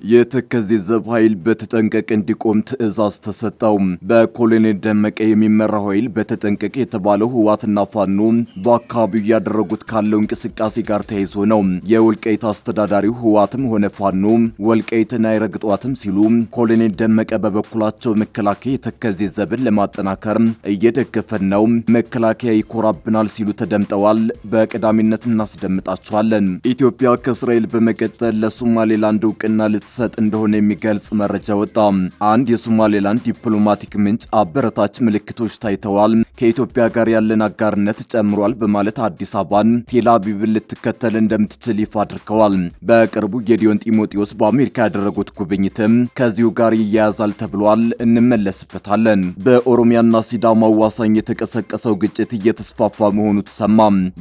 የተከዜ ዘብ ኃይል በተጠንቀቅ እንዲቆም ትዕዛዝ ተሰጠው። በኮሎኔል ደመቀ የሚመራው ኃይል በተጠንቀቅ የተባለው ህወሓትና ፋኖ በአካባቢው ያደረጉት ካለው እንቅስቃሴ ጋር ተያይዞ ነው። የወልቃይት አስተዳዳሪው ህወሓትም ሆነ ፋኖ ወልቃይትን አይረግጧትም ሲሉ፣ ኮሎኔል ደመቀ በበኩላቸው መከላከያ የተከዜ ዘብን ለማጠናከር እየደገፈን ነው፣ መከላከያ ይኮራብናል ሲሉ ተደምጠዋል። በቀዳሚነት እናስደምጣቸዋለን። ኢትዮጵያ ከእስራኤል በመቀጠል ለሶማሌላንድ እውቅና ልትሰጥ እንደሆነ የሚገልጽ መረጃ ወጣ። አንድ የሶማሌላንድ ዲፕሎማቲክ ምንጭ አበረታች ምልክቶች ታይተዋል፣ ከኢትዮጵያ ጋር ያለን አጋርነት ጨምሯል በማለት አዲስ አበባን ቴል አቪቭን ልትከተል እንደምትችል ይፋ አድርገዋል። በቅርቡ ጌዲዮን ጢሞቴዎስ በአሜሪካ ያደረጉት ጉብኝትም ከዚሁ ጋር ይያያዛል ተብሏል። እንመለስበታለን። በኦሮሚያና ሲዳማ አዋሳኝ የተቀሰቀሰው ግጭት እየተስፋፋ መሆኑ ተሰማ።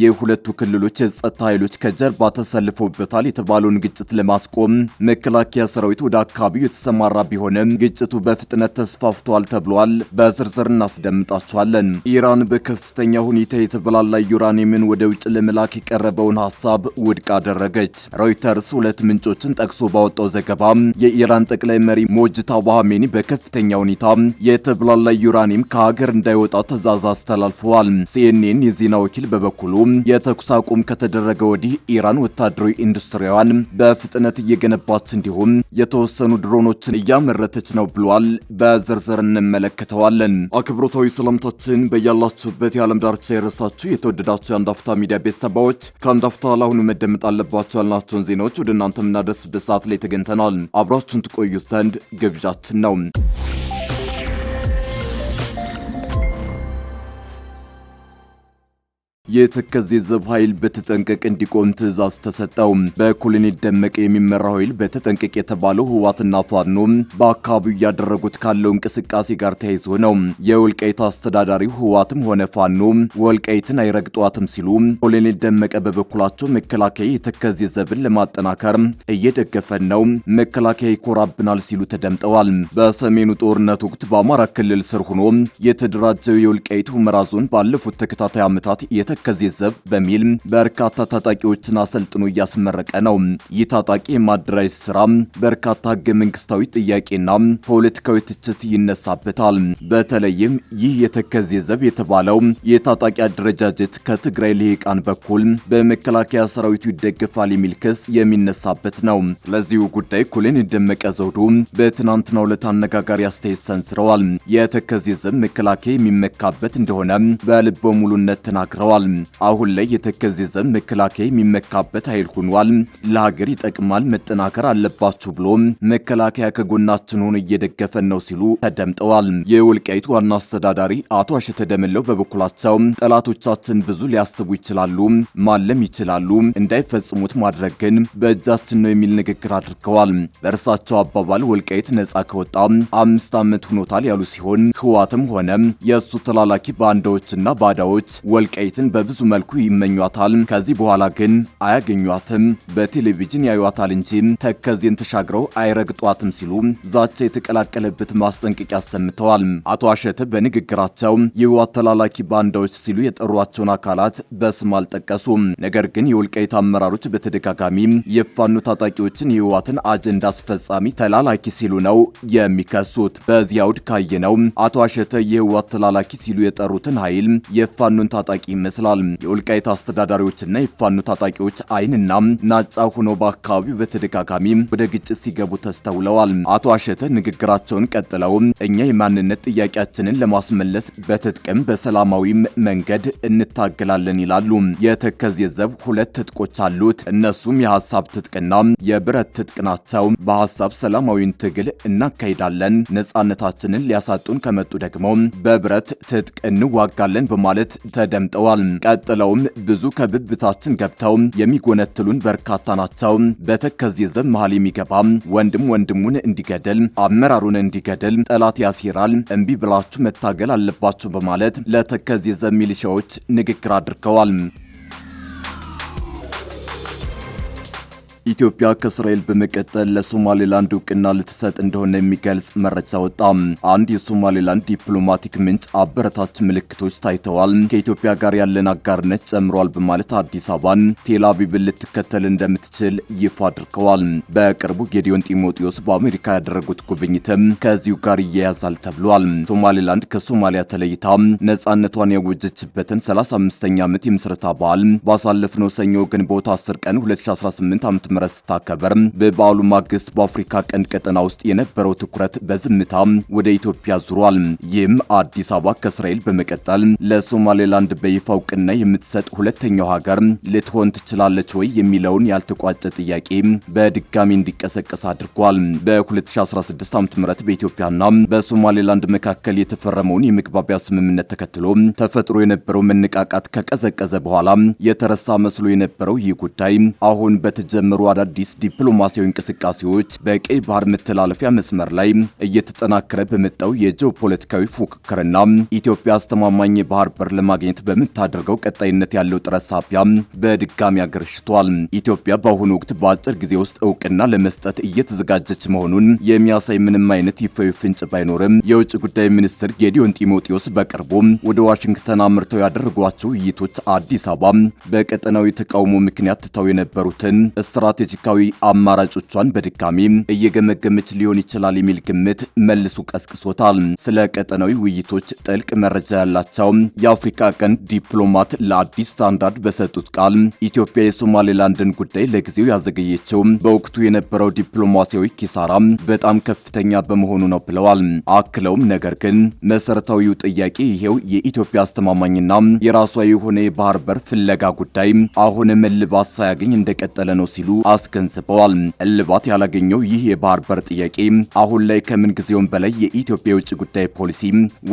የሁለቱ ክልሎች የጸጥታ ኃይሎች ከጀርባ ተሰልፈውበታል የተባለውን ግጭት ለማስቆም መከላከያ ሰራዊት ወደ አካባቢው የተሰማራ ቢሆንም ግጭቱ በፍጥነት ተስፋፍቷል ተብሏል። በዝርዝር እናስደምጣቸዋለን። ኢራን በከፍተኛ ሁኔታ የተበላላ ዩራኒየምን ወደ ውጭ ለመላክ የቀረበውን ሐሳብ ውድቅ አደረገች። ሮይተርስ ሁለት ምንጮችን ጠቅሶ ባወጣው ዘገባ የኢራን ጠቅላይ መሪ ሞጅታባ ኻሜኒ በከፍተኛ ሁኔታ የተበላላ ዩራኒየም ከሀገር እንዳይወጣ ትዕዛዝ አስተላልፈዋል። ሲኤንኤን የዜና ወኪል በበኩሉ የተኩስ አቁም ከተደረገ ወዲህ ኢራን ወታደራዊ ኢንዱስትሪዋን በፍጥነት እየገነባች እንዲሁም የተወሰኑ ድሮኖችን እያመረተች ነው ብሏል። በዝርዝር እንመለከተዋለን። አክብሮታዊ ሰላምታችን በያላችሁበት የዓለም ዳርቻ የረሳችሁ የተወደዳችሁ የአንድ አፍታ ሚዲያ ቤተሰቦች ከአንድ አፍታ ለአሁኑ መደመጥ አለባቸው ያልናቸውን ዜናዎች ወደ እናንተ የምናደርስበት ሰዓት ላይ ተገኝተናል። አብራችሁን ትቆዩ ዘንድ ግብዣችን ነው። የተከዜ ዘብ ኃይል በተጠንቀቅ እንዲቆም ትዕዛዝ ተሰጠው። በኮሎኔል ደመቀ የሚመራው ኃይል በተጠንቀቅ የተባለው ህወሓትና ፋኖ በአካባቢው ያደረጉት ካለው እንቅስቃሴ ጋር ተያይዞ ነው። የወልቃይት አስተዳዳሪው ህወሓትም ሆነ ፋኖ ወልቃይትን አይረግጧትም ሲሉ፣ ኮሎኔል ደመቀ በበኩላቸው መከላከያ የተከዜ ዘብን ለማጠናከር እየደገፈን ነው፣ መከላከያ ይኮራብናል ሲሉ ተደምጠዋል። በሰሜኑ ጦርነት ወቅት በአማራ ክልል ስር ሆኖ የተደራጀው የወልቃይት ሁመራ ዞን ባለፉት ተከታታይ ዓመታት የተከዜ ዘብ በሚል በርካታ ታጣቂዎችን አሰልጥኖ እያስመረቀ ነው። ይህ ታጣቂ የማደራጀት ስራ በርካታ ህገ መንግስታዊ ጥያቄና ፖለቲካዊ ትችት ይነሳበታል። በተለይም ይህ የተከዜ ዘብ የተባለው የታጣቂ አደረጃጀት ከትግራይ ልሂቃን በኩል በመከላከያ ሰራዊቱ ይደገፋል የሚል ክስ የሚነሳበት ነው። ስለዚሁ ጉዳይ ኮሎኔል ደመቀ ዘውዱ በትናንትናው ዕለት አነጋጋሪ አስተያየት ሰንዝረዋል። የተከዜ ዘብ መከላከያ የሚመካበት እንደሆነ በልበ ሙሉነት ተናግረዋል። አሁን ላይ የተከዜ ዘብ መከላከያ የሚመካበት ኃይል ሆኗል፣ ለሀገር ይጠቅማል፣ መጠናከር አለባችሁ ብሎ መከላከያ ከጎናችን ሆኖ እየደገፈን ነው ሲሉ ተደምጠዋል። የወልቃይት ዋና አስተዳዳሪ አቶ አሸተ ደምለው በበኩላቸው ጠላቶቻችን ብዙ ሊያስቡ ይችላሉ፣ ማለም ይችላሉ፣ እንዳይፈጽሙት ማድረግ ግን በእጃችን ነው የሚል ንግግር አድርገዋል። በእርሳቸው አባባል ወልቃይት ነጻ ከወጣ 5 ዓመት ሆኖታል ያሉ ሲሆን ህወሓትም ሆነ የእሱ ተላላኪ ባንዳዎችና ባዳዎች ወልቃይትን በብዙ መልኩ ይመኟታል፣ ከዚህ በኋላ ግን አያገኟትም፣ በቴሌቪዥን ያዩዋታል እንጂ ተከዜን ተሻግረው አይረግጧትም ሲሉ ዛቻ የተቀላቀለበት ማስጠንቀቂያ አሰምተዋል። አቶ አሸተ በንግግራቸው የህወሓት ተላላኪ ባንዳዎች ሲሉ የጠሯቸውን አካላት በስም አልጠቀሱም። ነገር ግን የወልቃይት አመራሮች በተደጋጋሚ የፋኖ ታጣቂዎችን የህወሓትን አጀንዳ አስፈጻሚ ተላላኪ ሲሉ ነው የሚከሱት። በዚህ አውድ ካየነው አቶ አሸተ የህወሓት ተላላኪ ሲሉ የጠሩትን ኃይል የፋኖን ታጣቂ ይመስላል። የወልቃይት አስተዳዳሪዎችና የፋኖ ታጣቂዎች አይንና ናጫ ሆነው በአካባቢው በተደጋጋሚ ወደ ግጭት ሲገቡ ተስተውለዋል። አቶ አሸተ ንግግራቸውን ቀጥለው እኛ የማንነት ጥያቄያችንን ለማስመለስ በትጥቅም በሰላማዊ መንገድ እንታገላለን ይላሉ። የተከዜ ዘብ 2 ትጥቆች አሉት። እነሱም የሐሳብ ትጥቅና የብረት ትጥቅ ናቸው። በሐሳብ ሰላማዊን ትግል እናካሂዳለን፣ ነጻነታችንን ሊያሳጡን ከመጡ ደግሞ በብረት ትጥቅ እንዋጋለን በማለት ተደምጠዋል። ቀጥለውም ብዙ ከብብታችን ገብተው የሚጎነትሉን በርካታ ናቸው። በተከዜ ዘብ መሃል የሚገባ ወንድም ወንድሙን እንዲገደል፣ አመራሩን እንዲገደል ጠላት ያሴራል፣ እምቢ ብላችሁ መታገል አለባችሁ በማለት ለተከዜ ዘብ ሚሊሻዎች ንግግር አድርገዋል። ኢትዮጵያ ከእስራኤል በመቀጠል ለሶማሌላንድ እውቅና ልትሰጥ እንደሆነ የሚገልጽ መረጃ ወጣ። አንድ የሶማሌላንድ ዲፕሎማቲክ ምንጭ አበረታች ምልክቶች ታይተዋል፣ ከኢትዮጵያ ጋር ያለን አጋርነት ጨምሯል በማለት አዲስ አበባን ቴል አቪቭን ልትከተል እንደምትችል ይፋ አድርገዋል። በቅርቡ ጌዲዮን ጢሞቴዎስ በአሜሪካ ያደረጉት ጉብኝትም ከዚሁ ጋር ይያያዛል ተብሏል። ሶማሌላንድ ከሶማሊያ ተለይታ ነጻነቷን ያወጀችበትን 35ኛ ዓመት የምስረታ በዓል ባሳለፍነው ሰኞ ግንቦት 10 ቀን 2018 ዓ.ም ስታከበር በበዓሉ ማግስት በአፍሪካ ቀንድ ቀጠና ውስጥ የነበረው ትኩረት በዝምታ ወደ ኢትዮጵያ ዙሯል። ይህም አዲስ አበባ ከእስራኤል በመቀጠል ለሶማሌላንድ በይፋ እውቅና የምትሰጥ ሁለተኛው ሀገር ልትሆን ትችላለች ወይ የሚለውን ያልተቋጨ ጥያቄ በድጋሚ እንዲቀሰቀስ አድርጓል። በ2016 ዓ.ም በኢትዮጵያና በሶማሌላንድ መካከል የተፈረመውን የመግባቢያ ስምምነት ተከትሎ ተፈጥሮ የነበረው መነቃቃት ከቀዘቀዘ በኋላ የተረሳ መስሎ የነበረው ይህ ጉዳይ አሁን በተጀመሩ አዳዲስ ዲፕሎማሲያዊ እንቅስቃሴዎች በቀይ ባህር መተላለፊያ መስመር ላይ እየተጠናከረ በመጣው የጂኦፖለቲካዊ ፉክክርና ኢትዮጵያ አስተማማኝ የባህር በር ለማግኘት በምታደርገው ቀጣይነት ያለው ጥረት ሳቢያ በድጋሚ አገርሽቷል። ኢትዮጵያ በአሁኑ ወቅት በአጭር ጊዜ ውስጥ እውቅና ለመስጠት እየተዘጋጀች መሆኑን የሚያሳይ ምንም አይነት ይፋዊ ፍንጭ ባይኖርም የውጭ ጉዳይ ሚኒስትር ጌዲዮን ጢሞቴዎስ በቅርቡ ወደ ዋሽንግተን አምርተው ያደረጓቸው ውይይቶች አዲስ አበባ በቀጠናዊ ተቃውሞ ምክንያት ትተው የነበሩትን ስትራቴጂካዊ አማራጮቿን በድጋሚ እየገመገመች ሊሆን ይችላል የሚል ግምት መልሶ ቀስቅሶታል። ስለ ቀጠናዊ ውይይቶች ጥልቅ መረጃ ያላቸው የአፍሪካ ቀንድ ዲፕሎማት ለአዲስ ስታንዳርድ በሰጡት ቃል ኢትዮጵያ የሶማሌላንድን ጉዳይ ለጊዜው ያዘገየችው በወቅቱ የነበረው ዲፕሎማሲያዊ ኪሳራ በጣም ከፍተኛ በመሆኑ ነው ብለዋል። አክለውም ነገር ግን መሰረታዊው ጥያቄ ይሄው የኢትዮጵያ አስተማማኝና የራሷ የሆነ የባህር በር ፍለጋ ጉዳይ አሁንም እልባት ሳያገኝ እንደቀጠለ ነው ሲሉ አስገንዝበዋል። እልባት ያላገኘው ይህ የባህር በር ጥያቄ አሁን ላይ ከምን ጊዜውም በላይ የኢትዮጵያ የውጭ ጉዳይ ፖሊሲ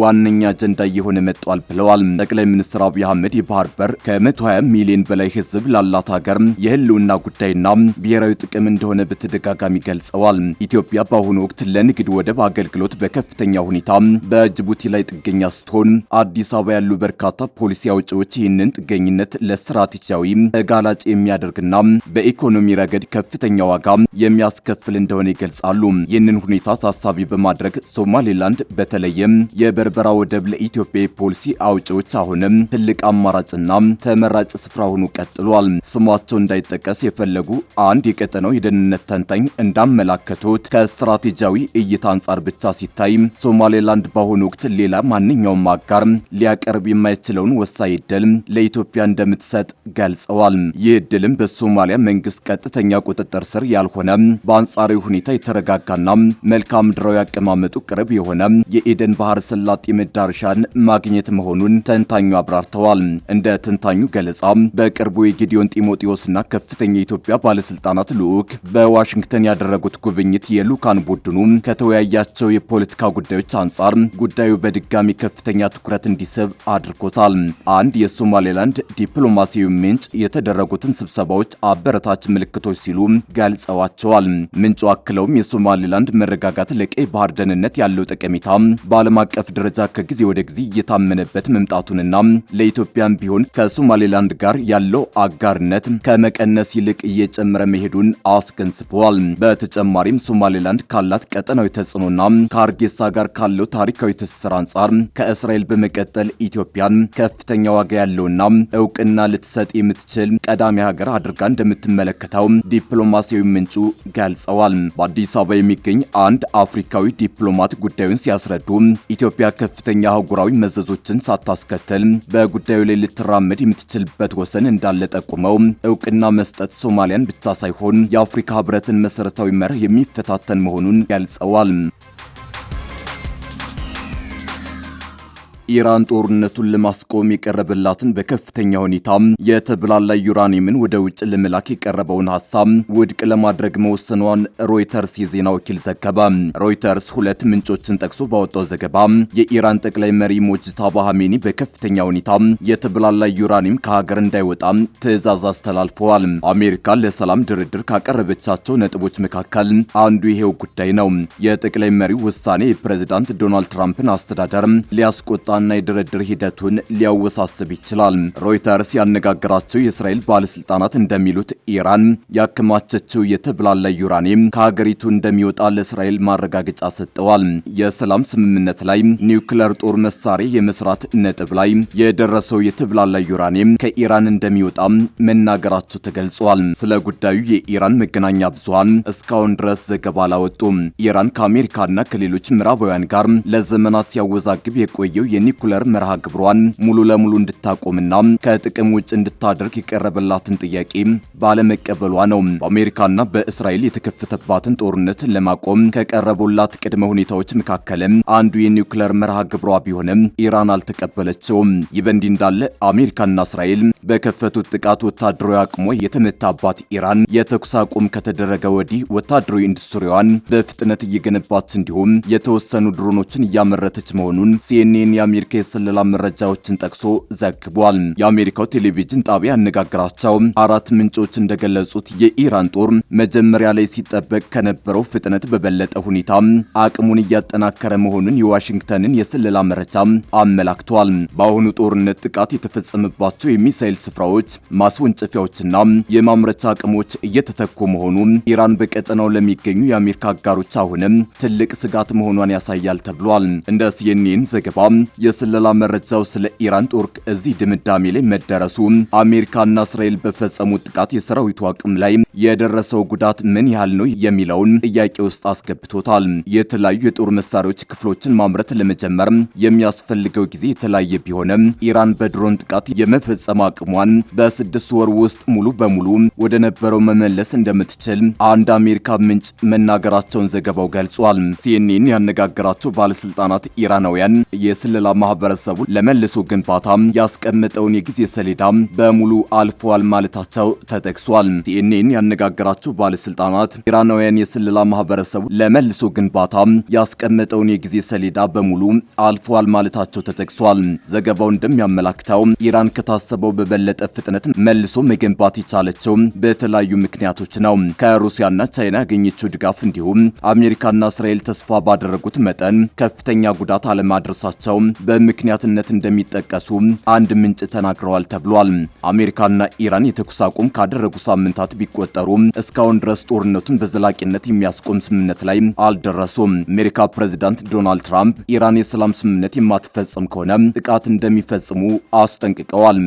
ዋነኛ አጀንዳ እየሆነ መጥቷል ብለዋል። ጠቅላይ ሚኒስትር አብይ አህመድ የባህር በር ከ120 ሚሊዮን በላይ ሕዝብ ላላት ሀገር የህልውና ጉዳይና ብሔራዊ ጥቅም እንደሆነ በተደጋጋሚ ገልጸዋል። ኢትዮጵያ በአሁኑ ወቅት ለንግድ ወደብ አገልግሎት በከፍተኛ ሁኔታ በጅቡቲ ላይ ጥገኛ ስትሆን አዲስ አበባ ያሉ በርካታ ፖሊሲ አውጪዎች ይህንን ጥገኝነት ለስትራቴጂያዊ ተጋላጭ የሚያደርግና በኢኮኖሚ ረገድ ከፍተኛ ዋጋ የሚያስከፍል እንደሆነ ይገልጻሉ። ይህንን ሁኔታ ታሳቢ በማድረግ ሶማሌላንድ በተለይም የበርበራ ወደብ ለኢትዮጵያ የፖሊሲ አውጪዎች አሁንም ትልቅ አማራጭና ተመራጭ ስፍራ ሆኖ ቀጥሏል። ስማቸው እንዳይጠቀስ የፈለጉ አንድ የቀጠናው የደህንነት ተንታኝ እንዳመላከቱት ከስትራቴጂያዊ እይታ አንጻር ብቻ ሲታይ ሶማሌላንድ በአሁኑ ወቅት ሌላ ማንኛውም አጋር ሊያቀርብ የማይችለውን ወሳኝ ዕድል ለኢትዮጵያ እንደምትሰጥ ገልጸዋል። ይህ ዕድልም በሶማሊያ መንግስት ቀጥተኛ ቁጥጥር ስር ያልሆነ በአንጻራዊ ሁኔታ የተረጋጋና መልክዓ ምድራዊ አቀማመጡ ቅርብ የሆነ የኤደን ባህር ሰላጤ መዳረሻን ማግኘት መሆኑን ተንታኙ አብራርተዋል። እንደ ተንታኙ ገለጻ በቅርቡ የጌዲዮን ጢሞቴዎስና ከፍተኛ የኢትዮጵያ ባለስልጣናት ልዑክ በዋሽንግተን ያደረጉት ጉብኝት የልዑካን ቡድኑ ከተወያያቸው የፖለቲካ ጉዳዮች አንጻር ጉዳዩ በድጋሚ ከፍተኛ ትኩረት እንዲስብ አድርጎታል። አንድ የሶማሌላንድ ዲፕሎማሲያዊ ምንጭ የተደረጉትን ስብሰባዎች አበረታች ምልክቶች ሲሉ ገልጸዋቸዋል። ምንጩ አክለውም የሶማሌላንድ መረጋጋት ለቀይ ባህር ደህንነት ያለው ጠቀሜታ በዓለም አቀፍ ደረጃ ከጊዜ ወደ ጊዜ እየታመነበት መምጣቱንና ለኢትዮጵያም ቢሆን ከሶማሌላንድ ጋር ያለው አጋርነት ከመቀነስ ይልቅ እየጨመረ መሄዱን አስገንዝበዋል። በተጨማሪም ሶማሌላንድ ካላት ቀጠናዊ ተጽዕኖና ከአርጌሳ ጋር ካለው ታሪካዊ ትስስር አንጻር ከእስራኤል በመቀጠል ኢትዮጵያን ከፍተኛ ዋጋ ያለውና እውቅና ልትሰጥ የምትችል ቀዳሚ ሀገር አድርጋ እንደምትመለከተው ዲፕሎማሲያዊ ምንጩ ገልጸዋል። በአዲስ አበባ የሚገኝ አንድ አፍሪካዊ ዲፕሎማት ጉዳዩን ሲያስረዱ ኢትዮጵያ ከፍተኛ አህጉራዊ መዘዞችን ሳታስከትል በጉዳዩ ላይ ልትራመድ የምትችልበት ወሰን እንዳለ ጠቁመው እውቅና መስጠት ሶማሊያን ብቻ ሳይሆን የአፍሪካ ሕብረትን መሰረታዊ መርህ የሚፈታተን መሆኑን ገልጸዋል። ኢራን ጦርነቱን ለማስቆም የቀረበላትን በከፍተኛ ሁኔታ የተብላላ ዩራኒየምን ወደ ውጭ ለመላክ የቀረበውን ሐሳብ ውድቅ ለማድረግ መወሰኗን ሮይተርስ የዜና ወኪል ዘገበ። ሮይተርስ ሁለት ምንጮችን ጠቅሶ ባወጣው ዘገባ የኢራን ጠቅላይ መሪ ሞጅታባ ኻሜኒ በከፍተኛ ሁኔታ የተብላላ ዩራኒየም ከሀገር እንዳይወጣ ትዕዛዝ አስተላልፈዋል። አሜሪካ ለሰላም ድርድር ካቀረበቻቸው ነጥቦች መካከል አንዱ ይሄው ጉዳይ ነው። የጠቅላይ መሪው ውሳኔ የፕሬዝዳንት ዶናልድ ትራምፕን አስተዳደር ሊያስቆጣ የፖለቲካና የድርድር ሂደቱን ሊያወሳስብ ይችላል። ሮይተርስ ያነጋገራቸው የእስራኤል ባለስልጣናት እንደሚሉት ኢራን ያከማቸችው የተብላላ ዩራኒየም ከሀገሪቱ እንደሚወጣ ለእስራኤል ማረጋገጫ ሰጥተዋል። የሰላም ስምምነት ላይ ኒውክሌር ጦር መሳሪያ የመስራት ነጥብ ላይ የደረሰው የተብላላ ዩራኒየም ከኢራን እንደሚወጣ መናገራቸው ተገልጿል። ስለ ጉዳዩ የኢራን መገናኛ ብዙሃን እስካሁን ድረስ ዘገባ አላወጡም። ኢራን ከአሜሪካና ከሌሎች ምዕራባውያን ጋር ለዘመናት ሲያወዛግብ የቆየው የኒውክሌር መርሃ ግብሯን ሙሉ ለሙሉ እንድታቆምና ከጥቅም ውጭ እንድታደርግ የቀረበላትን ጥያቄ ባለመቀበሏ ነው። በአሜሪካና በእስራኤል የተከፈተባትን ጦርነት ለማቆም ከቀረቡላት ቅድመ ሁኔታዎች መካከል አንዱ የኒውክሌር መርሃ ግብሯ ቢሆንም ኢራን አልተቀበለችውም። ይህ በእንዲህ እንዳለ አሜሪካና እስራኤል በከፈቱት ጥቃት ወታደራዊ አቅሟ የተመታባት ኢራን የተኩስ አቁም ከተደረገ ወዲህ ወታደራዊ ኢንዱስትሪዋን በፍጥነት እየገነባች እንዲሁም የተወሰኑ ድሮኖችን እያመረተች መሆኑን ሲኤንኤን የአሜሪካ የስለላ መረጃዎችን ጠቅሶ ዘግቧል። የአሜሪካው ቴሌቪዥን ጣቢያ ያነጋገራቸው 4 ምንጮች እንደገለጹት የኢራን ጦር መጀመሪያ ላይ ሲጠበቅ ከነበረው ፍጥነት በበለጠ ሁኔታ አቅሙን እያጠናከረ መሆኑን የዋሽንግተንን የስለላ መረጃ አመላክቷል። በአሁኑ ጦርነት ጥቃት የተፈጸመባቸው የሚሳኤል ስፍራዎች፣ ማስወንጨፊያዎችና የማምረቻ አቅሞች እየተተኩ መሆኑ ኢራን በቀጠናው ለሚገኙ የአሜሪካ አጋሮች አሁንም ትልቅ ስጋት መሆኗን ያሳያል ተብሏል። እንደ ሲኤንኤን ዘገባ የስለላ መረጃው ስለ ኢራን ጦር እዚህ ድምዳሜ ላይ መደረሱ አሜሪካና እስራኤል በፈጸሙት ጥቃት የሰራዊቱ አቅም ላይ የደረሰው ጉዳት ምን ያህል ነው የሚለውን ጥያቄ ውስጥ አስገብቶታል። የተለያዩ የጦር መሳሪያዎች ክፍሎችን ማምረት ለመጀመር የሚያስፈልገው ጊዜ የተለያየ ቢሆንም ኢራን በድሮን ጥቃት የመፈጸም አቅሟን በ6 ወር ውስጥ ሙሉ በሙሉ ወደ ነበረው መመለስ እንደምትችል አንድ አሜሪካ ምንጭ መናገራቸውን ዘገባው ገልጿል። ሲኤንኤን ያነጋገራቸው ባለስልጣናት ኢራናውያን የስለላ ማህበረሰቡ ለመልሶ ግንባታ ያስቀመጠውን የጊዜ ሰሌዳ በሙሉ አልፈዋል ማለታቸው ተጠቅሷል። ሲኤንኤን ያነጋገራቸው ባለስልጣናት ኢራናውያን የስለላ ማህበረሰቡ ለመልሶ ግንባታ ያስቀመጠውን የጊዜ ሰሌዳ በሙሉ አልፈዋል ማለታቸው ተጠቅሷል። ዘገባው እንደሚያመላክተው ኢራን ከታሰበው በበለጠ ፍጥነት መልሶ መገንባት የቻለችው በተለያዩ ምክንያቶች ነው። ከሩሲያና ቻይና ያገኘችው ድጋፍ እንዲሁም አሜሪካና እስራኤል ተስፋ ባደረጉት መጠን ከፍተኛ ጉዳት አለማድረሳቸው በምክንያትነት እንደሚጠቀሱ አንድ ምንጭ ተናግረዋል ተብሏል። አሜሪካና ኢራን የተኩስ አቁም ካደረጉ ሳምንታት ቢቆጠሩ እስካሁን ድረስ ጦርነቱን በዘላቂነት የሚያስቆም ስምምነት ላይ አልደረሱም። አሜሪካ ፕሬዝዳንት ዶናልድ ትራምፕ ኢራን የሰላም ስምምነት የማትፈጽም ከሆነ ጥቃት እንደሚፈጽሙ አስጠንቅቀዋል።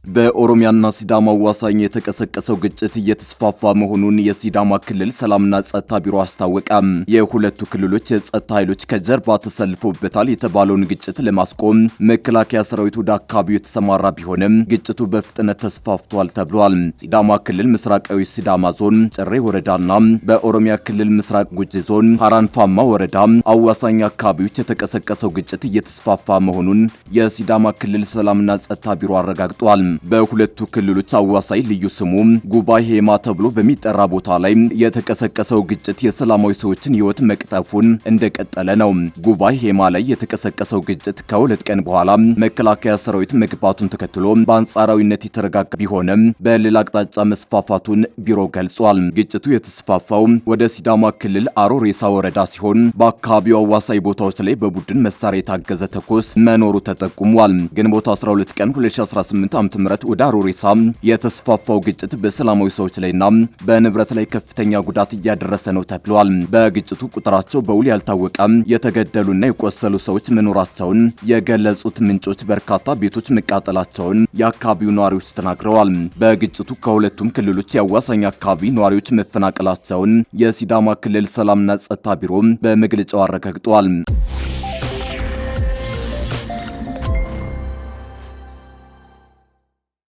በኦሮሚያና ሲዳማ አዋሳኝ የተቀሰቀሰው ግጭት እየተስፋፋ መሆኑን የሲዳማ ክልል ሰላምና ጸጥታ ቢሮ አስታወቀ። የሁለቱ ክልሎች የጸጥታ ኃይሎች ከጀርባ ተሰልፈውበታል የተባለውን ግጭት ለማስቆም መከላከያ ሰራዊት ወደ አካባቢው የተሰማራ ቢሆንም ግጭቱ በፍጥነት ተስፋፍቷል ተብሏል። ሲዳማ ክልል ምስራቃዊ ሲዳማ ዞን ጭሬ ወረዳና በኦሮሚያ ክልል ምስራቅ ጉጂ ዞን ሀራንፋማ ወረዳ አዋሳኝ አካባቢዎች የተቀሰቀሰው ግጭት እየተስፋፋ መሆኑን የሲዳማ ክልል ሰላምና ጸጥታ ቢሮ አረጋግጧል። በሁለቱ ክልሎች አዋሳኝ ልዩ ስሙ ጉባኤ ሄማ ተብሎ በሚጠራ ቦታ ላይ የተቀሰቀሰው ግጭት የሰላማዊ ሰዎችን ሕይወት መቅጠፉን እንደቀጠለ ነው። ጉባኤ ሄማ ላይ የተቀሰቀሰው ግጭት ከሁለት ቀን በኋላ መከላከያ ሰራዊት መግባቱን ተከትሎ በአንጻራዊነት የተረጋጋ ቢሆንም በሌላ አቅጣጫ መስፋፋቱን ቢሮ ገልጿል። ግጭቱ የተስፋፋው ወደ ሲዳማ ክልል አሮሬሳ ወረዳ ሲሆን በአካባቢው አዋሳኝ ቦታዎች ላይ በቡድን መሳሪያ የታገዘ ተኩስ መኖሩ ተጠቁሟል። ግንቦት 12 ቀን 2018 ዓ.ም ወደ አሮሬሳ የተስፋፋው ግጭት በሰላማዊ ሰዎች ላይና በንብረት ላይ ከፍተኛ ጉዳት እያደረሰ ነው ተብሏል። በግጭቱ ቁጥራቸው በውል ያልታወቀ የተገደሉና የቆሰሉ ሰዎች መኖራቸውን የገለጹት ምንጮች በርካታ ቤቶች መቃጠላቸውን የአካባቢው ነዋሪዎች ተናግረዋል። በግጭቱ ከሁለቱም ክልሎች የአዋሳኝ አካባቢ ነዋሪዎች መፈናቀላቸውን የሲዳማ ክልል ሰላምና ጸጥታ ቢሮ በመግለጫው አረጋግጧል።